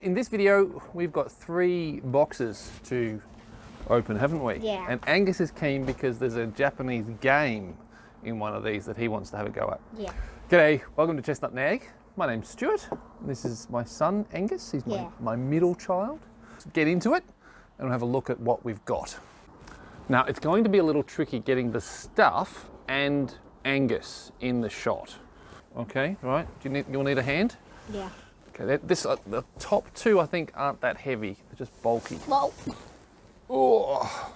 In this video, we've got 3 boxes to open, haven't we? Yeah. And Angus is keen because there's a Japanese game in one of these that he wants to have a go at. Yeah. G'day, welcome to Chestnut and Egg. My name's Stuart. This is my son, Angus. He's my middle child. Let's get into it and we'll have a look at what we've got. Now, it's going to be a little tricky getting the stuff and Angus in the shot. Okay, right? You'll need a hand? Yeah. Okay, the top 2 I think aren't that heavy, they're just bulky. Whoa. Oh.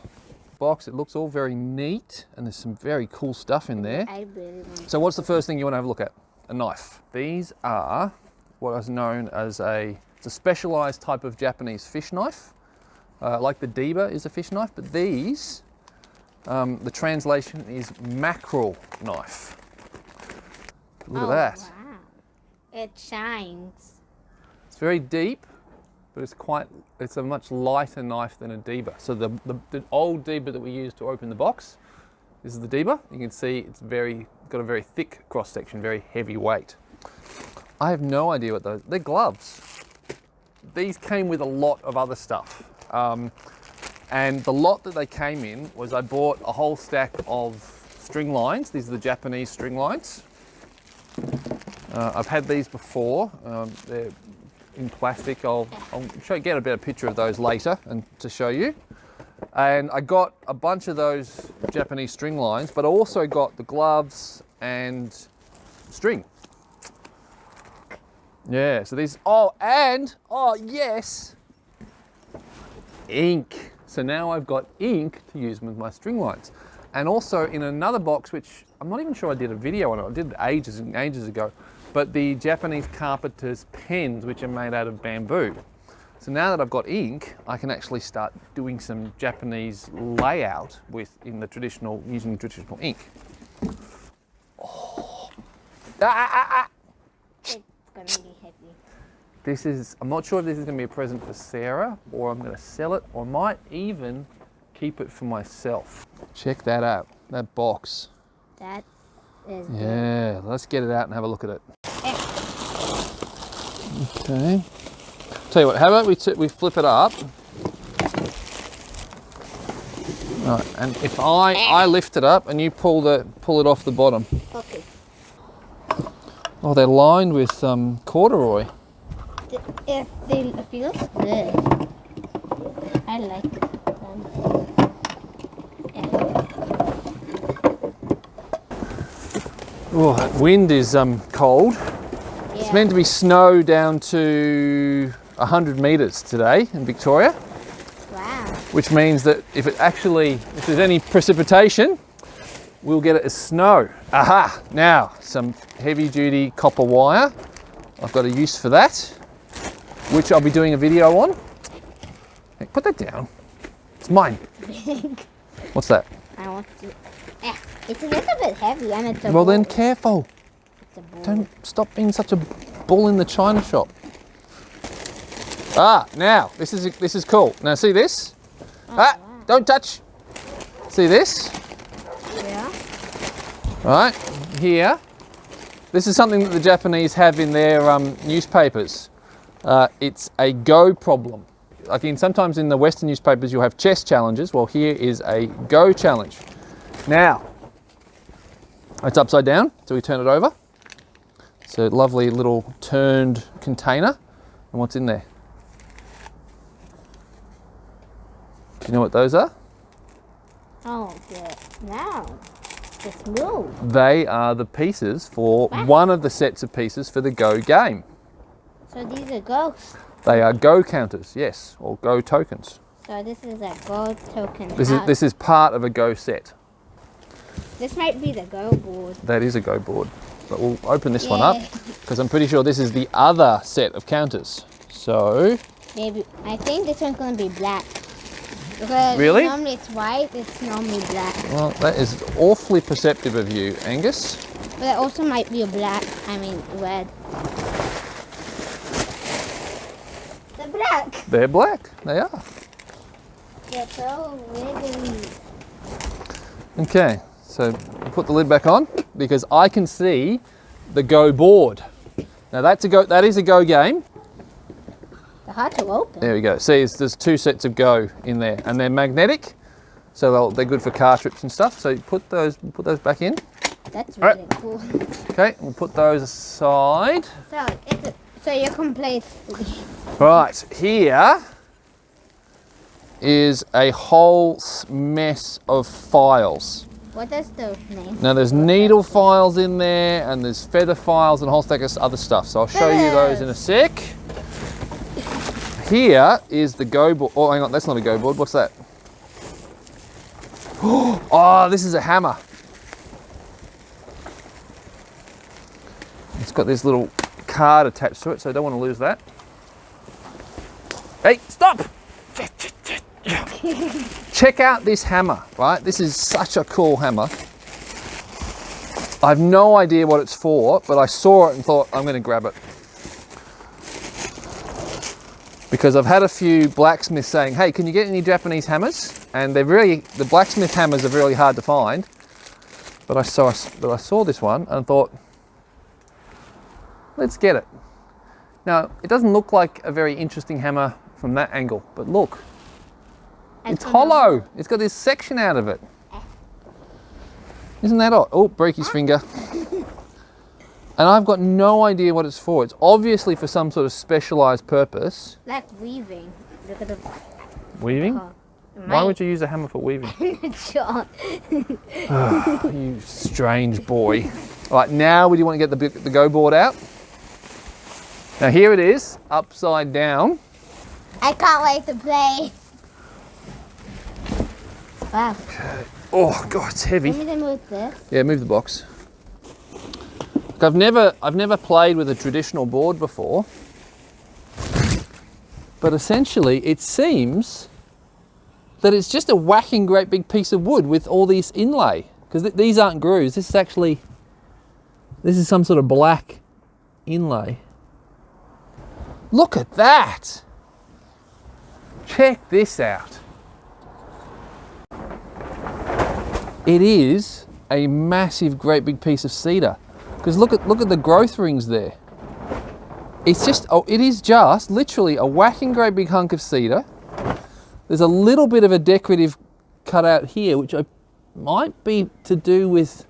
Box, it looks all very neat and there's some very cool stuff in there. I really want So what's the first thing you want to have a look at? A knife. These are what is known as it's a specialised type of Japanese fish knife. Like the 𝗶𝗶 is a fish knife, but these, the translation is mackerel knife. Look at that. Wow. It shines. It's very deep, but it's a much lighter knife than a 𝗶𝗶. So the old 𝗶𝗶 that we use to open the box, this is the 𝗶𝗶. You can see it's got a very thick cross section, very heavy weight. I have no idea what those, they're gloves. These came with a lot of other stuff. And the lot that they came in was I bought a whole stack of string lines. These are the Japanese string lines. I've had these before. They're in plastic. I'll get a better picture of those later and to show you. And I got a bunch of those Japanese string lines, but I also got the gloves and string. Yeah, so these, oh yes, ink. So now I've got ink to use with my string lines. And also in another box, which I'm not even sure I did a video on it, I did it ages and ages ago, but the Japanese carpenter's pens, which are made out of bamboo. So now that I've got ink, I can actually start doing some Japanese layout using traditional ink. Oh. It's going to be heavy. I'm not sure if this is going to be a present for Sarah, or I'm going to sell it, or I might even keep it for myself. Check that out, that box. That is Yeah, let's get it out and have a look at it. Okay. Tell you what, how about we flip it up? Right, and if I lift it up and you pull it off the bottom. Okay. Oh, they're lined with corduroy. It feels good. I like them. Oh, that wind is cold. Yeah. It's meant to be snow down to 100 metres today in Victoria. Wow. Which means that if there's any precipitation, we'll get it as snow. Aha! Now, some heavy duty copper wire. I've got a use for that, which I'll be doing a video on. Hey, put that down. It's mine. What's that? I want to. It's a little bit heavy and it's a Well ball. then, careful. It's a ball. Don't stop being such a bull in the china shop. Now this is cool. Now see this? Wow. Don't touch. See this? Yeah. Right here. This is something that the Japanese have in their newspapers. It's a go problem. Like sometimes in the Western newspapers you'll have chess challenges. Well, here is a go challenge. Now, it's upside down, so we turn it over. It's a lovely little turned container. And what's in there? Do you know what those are? Oh, good. Now, it's smooth. They are the pieces for one of the sets of pieces for the Go game. So these are ghosts. They are Go counters, yes, or Go tokens. So this is a gold token. This is part of a Go set. This might be the go board. That is a Go board. But we'll open this one up because I'm pretty sure this is the other set of counters. So Maybe I think this one's gonna be black. Because really? Normally it's white, it's normally black. Well, that is awfully perceptive of you, Angus. But it also might be red. They're black. They're black. They are. They're so wiggly. Okay, so put the lid back on because I can see the Go board. Now that is a Go game. They're hard to open. There we go. See, there's 2 sets of go in there, and they're magnetic, so they're good for car trips and stuff. So you put those back in. That's really cool. Okay, we'll put those aside. So you're complete. Right, here is a whole mess of files. What does the name? Now there's needle files in there, and there's feather files and a whole stack of other stuff. So I'll show you those in a sec. Here is the go board. Oh, hang on, that's not a go board. What's that? Oh, this is a hammer. It's got this little card attached to it, so I don't want to lose that. Hey, stop! Check out this hammer, right? This is such a cool hammer. I have no idea what it's for, but I saw it and thought, I'm going to grab it. Because I've had a few blacksmiths saying, hey, can you get any Japanese hammers? And the blacksmith hammers are really hard to find. But I saw this one and thought, let's get it. Now, it doesn't look like a very interesting hammer from that angle, but look. It's hollow. It's got this section out of it. Isn't that odd? Oh, break his finger. And I've got no idea what it's for. It's obviously for some sort of specialized purpose. Like weaving. Look at the... Weaving? Why would you use a hammer for weaving? Sure. Oh, you strange boy. All right, now would you want to get the go board out? Now here it is, upside down. I can't wait to play. Wow. Okay. Oh God, it's heavy. Can we move this? Yeah, move the box. Look, I've never played with a traditional board before, but essentially it seems that it's just a whacking great big piece of wood with all this inlay. Because these aren't grooves. This is some sort of black inlay. Look at that! Check this out. It is a massive, great big piece of cedar. Because look at the growth rings there. It is just literally a whacking great big hunk of cedar. There's a little bit of a decorative cutout here, which might be to do with.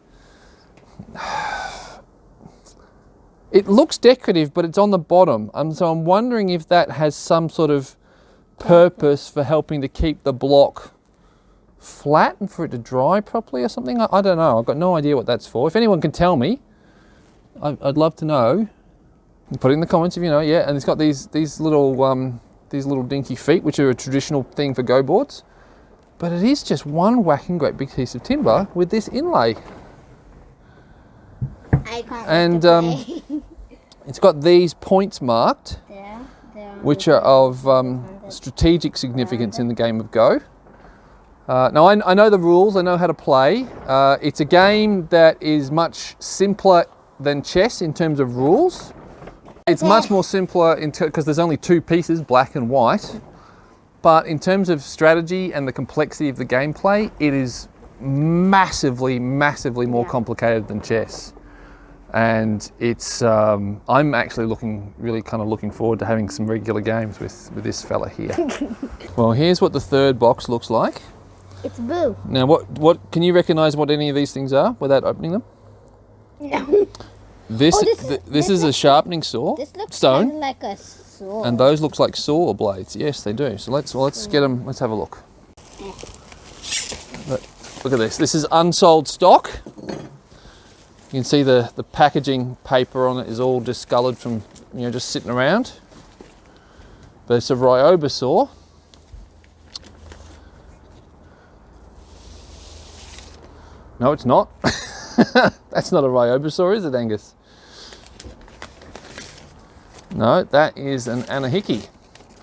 It looks decorative, but it's on the bottom. So I'm wondering if that has some sort of purpose for helping to keep the block flat and for it to dry properly or something. I don't know. I've got no idea what that's for. If anyone can tell me, I'd love to know. Put it in the comments if you know. Yeah, and it's got these little dinky feet, which are a traditional thing for go boards. But it is just one whacking great big piece of timber with this inlay. I can't and it's got these points marked, which are of strategic significance in the game of Go. Now I know the rules, I know how to play. It's a game that is much simpler than chess in terms of rules. It's much more simpler because there's only 2 pieces, black and white. But in terms of strategy and the complexity of the gameplay, it is massively, massively more complicated than chess. And it's, I'm actually really kind of looking forward to having some regular games with this fella here. Well, here's what the third box looks like. It's blue. Now, what can you recognise what any of these things are without opening them? No. This is a sharpening saw. This looks stone. kind of like a sword. And those look like saw blades. Yes, they do. So let's get them. Let's have a look. Look at this. This is unsold stock. You can see the packaging paper on it is all discoloured from just sitting around. But it's a 𝗦𝗶𝗵 saw. No, it's not. That's not a 𝗦𝗶𝗵 saw, is it, Angus? No, that is an 𝗦𝗁𝗃𝗂.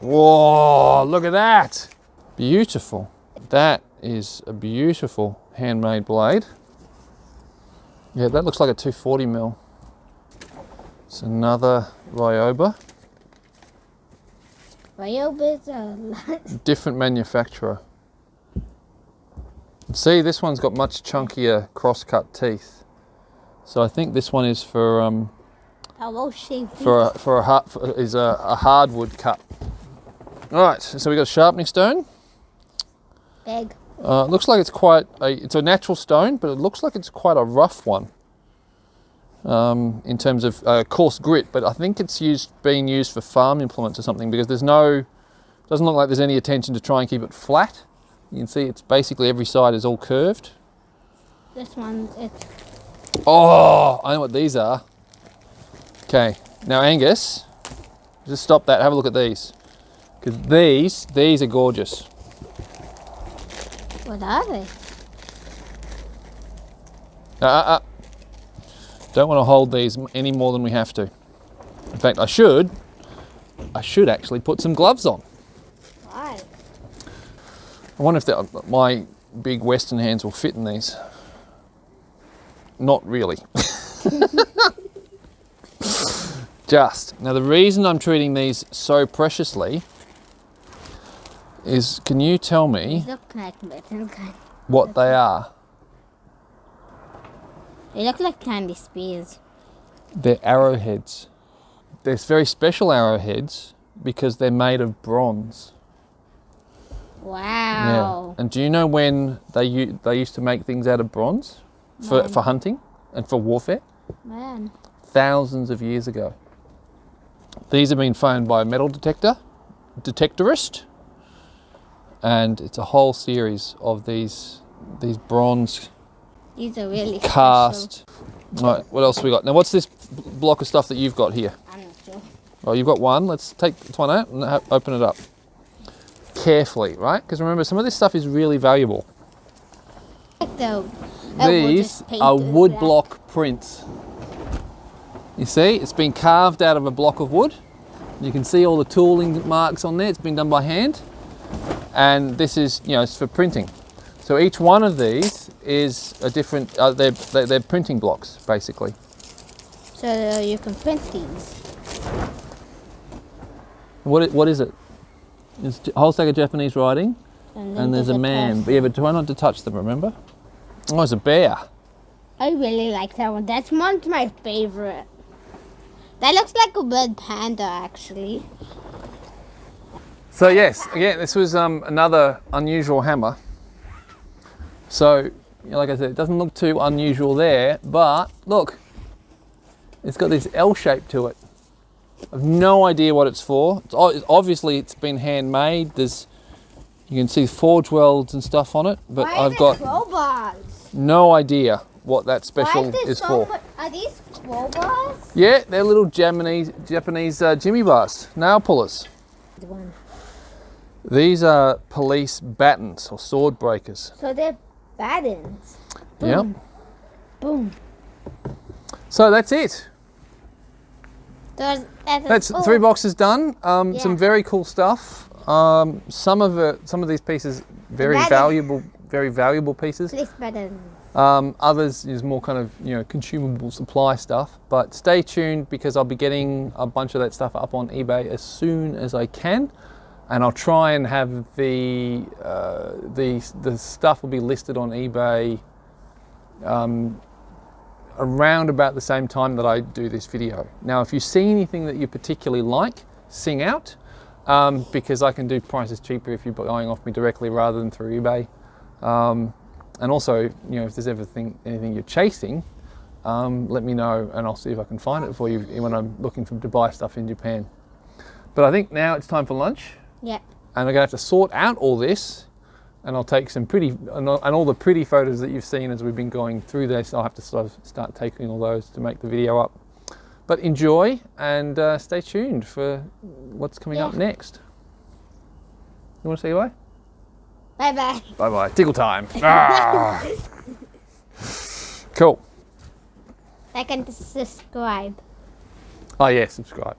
Whoa, look at that. Beautiful. That is a beautiful handmade blade. Yeah, that looks like a 240mm. It's another 𝗦𝗶𝗵. 𝗦𝗶𝗵 is a lot. Different manufacturer. See, this one's got much chunkier cross-cut teeth. So I think this one is for a hardwood cut. All right, so we got a sharpening stone. Big. It looks like it's a natural stone, but it looks like it's quite a rough one in terms of coarse grit. But I think it's being used for farm implements or something, because doesn't look like there's any attention to try and keep it flat. You can see it's basically every side is all curved. This one, it's... Oh, I know what these are. Okay, now Angus, just stop that, have a look at these. Because these are gorgeous. What are they? Don't want to hold these any more than we have to. In fact, I should actually put some gloves on. Why? I wonder if my big Western hands will fit in these. Not really. Just. Now the reason I'm treating these so preciously is, can you tell me what they are? They look like candy spears. They're arrowheads. They're very special arrowheads because they're made of bronze. Wow. Yeah. And do you know when they used to make things out of bronze for hunting and for warfare? Man. Thousands of years ago. These have been found by a metal detectorist, and it's a whole series of these bronze These are really cast. All right, what else we got? Now, what's this block of stuff that you've got here? I'm not sure. Oh, you've got one. Let's take this one out and open it up carefully, right? Because remember, some of this stuff is really valuable. These are wood block prints. You see, it's been carved out of a block of wood. You can see all the tooling marks on there. It's been done by hand. And this is, it's for printing. So each one of these is a different, they're printing blocks, basically. So you can print these. What is it? It's a whole stack of Japanese writing, and there's a man. But try not to touch them, remember? Oh, it's a bear. I really like that one. That's one's my favorite. That looks like a red panda, actually. So yes, again, this was another unusual hammer. So, like I said, it doesn't look too unusual there, but look, it's got this L shape to it. I've no idea what it's for. Obviously, it's been handmade. You can see forge welds and stuff on it, but I've got no idea what that special is for. Are these crowbars? Yeah, they're little Japanese jimmy bars, nail pullers. These are police batons or sword breakers. So they're batons. Yep. Boom. So that's it. That's 3 boxes done. Some very cool stuff. Some of these pieces very valuable pieces. Police batons. Others is more kind of consumable supply stuff. But stay tuned, because I'll be getting a bunch of that stuff up on eBay as soon as I can, and I'll try and have the stuff will be listed on eBay around about the same time that I do this video. Now, if you see anything that you particularly like, sing out, because I can do prices cheaper if you're buying off me directly rather than through eBay. And also, if there's anything you're chasing, let me know and I'll see if I can find it for you when I'm looking to buy stuff in Japan. But I think now it's time for lunch. Yep. And I'm gonna have to sort out all this, and I'll take some and all the pretty photos that you've seen as we've been going through this. I'll have to sort of start taking all those to make the video up. But enjoy and stay tuned for what's coming up next. You want to say bye? Bye-bye. Bye-bye. Tickle time. Ah. Cool. Like and subscribe. Oh yeah, subscribe.